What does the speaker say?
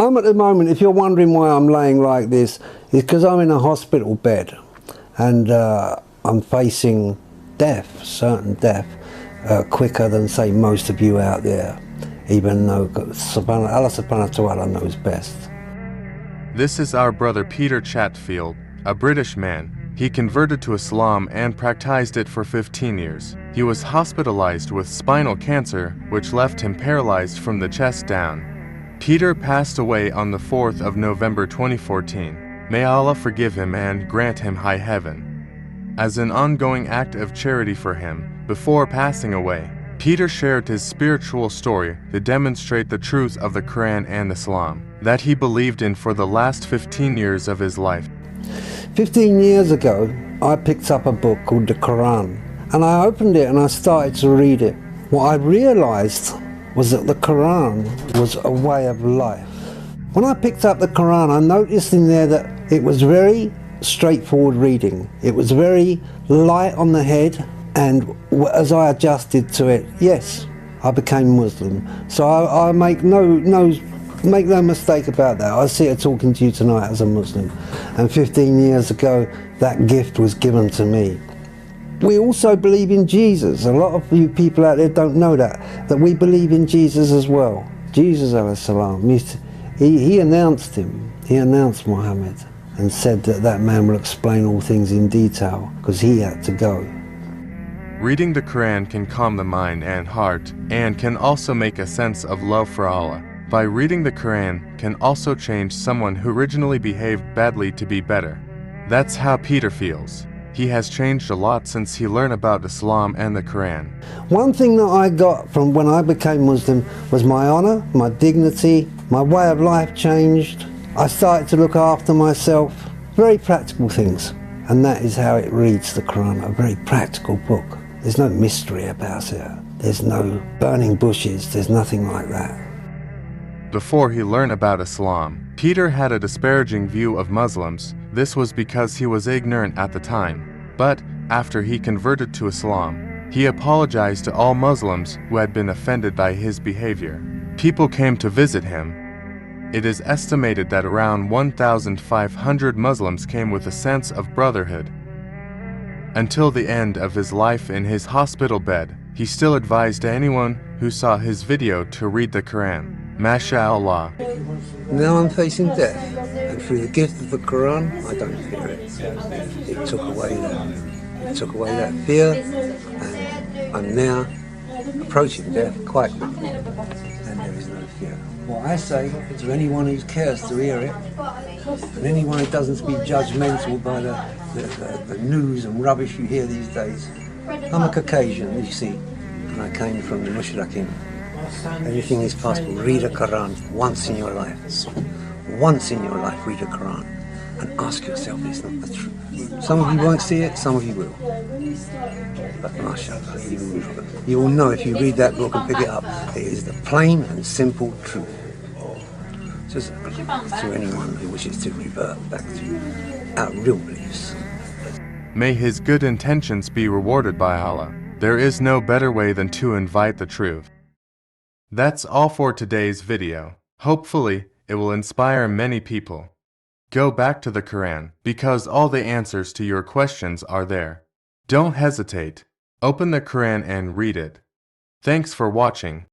I'm at the moment, if you're wondering why I'm laying like this, it's because I'm in a hospital bed and I'm facing death, certain death, quicker than, say, most of you out there, even though Allah subhanahu wa ta'ala knows best. This is our brother Peter Chatfield, a British man. He converted to Islam and practiced it for 15 years. He was hospitalized with spinal cancer, which left him paralyzed from the chest down. Peter passed away on the 4th of November 2014. May Allah forgive him and grant him high heaven. As an ongoing act of charity for him, before passing away, Peter shared his spiritual story to demonstrate the truth of the Quran and Islam that he believed in for the last 15 years of his life. 15 years ago, I picked up a book called the Quran, and I opened it and I started to read it. What I realized was that the Quran was a way of life. When I picked up the Quran, I noticed in there that it was very straightforward reading. It was very light on the head, and as I adjusted to it, yes, I became Muslim. So I make no mistake about that. I sit here talking to you tonight as a Muslim, and 15 years ago that gift was given to me. We also believe in Jesus. A lot of you people out there don't know that we believe in Jesus as well. Jesus alayhi salam, he announced him, he announced Muhammad and said that that man will explain all things in detail because he had to go. Reading the Quran can calm the mind and heart and can also make a sense of love for Allah. By reading the Quran can also change someone who originally behaved badly to be better. That's how Peter feels. He has changed a lot since he learned about Islam and the Quran. One thing that I got from when I became Muslim was my honor, my dignity, my way of life changed. I started to look after myself. Very practical things. And that is how it reads, the Quran, a very practical book. There's no mystery about it. There's no burning bushes. There's nothing like that. Before he learned about Islam, Peter had a disparaging view of Muslims. This was because he was ignorant at the time. But after he converted to Islam, he apologized to all Muslims who had been offended by his behavior. People came to visit him. It is estimated that around 1,500 Muslims came with a sense of brotherhood. Until the end of his life in his hospital bed, he still advised anyone who saw his video to read the Quran. MashaAllah. Now I'm facing death, and through the gift of the Quran, I don't fear it. It took away that fear, and I'm now approaching death quite quickly, and there is no fear. What I say to anyone who cares to hear it, and anyone who doesn't be judgmental by the news and rubbish you hear these days, I'm a Caucasian, as you see, and I came from the Mushraqin. Everything is possible. Read a Quran once in your life. Once in your life, read a Quran and ask yourself, it's not the truth. Some of you won't see it, some of you will. But mashallah, you will know if you read that book and pick it up, it is the plain and simple truth. Just to anyone who wishes to revert back to our real beliefs. May his good intentions be rewarded by Allah. There is no better way than to invite the truth. That's all for today's video. Hopefully, it will inspire many people. Go back to the Quran, because all the answers to your questions are there. Don't hesitate. Open the Quran and read it. Thanks for watching.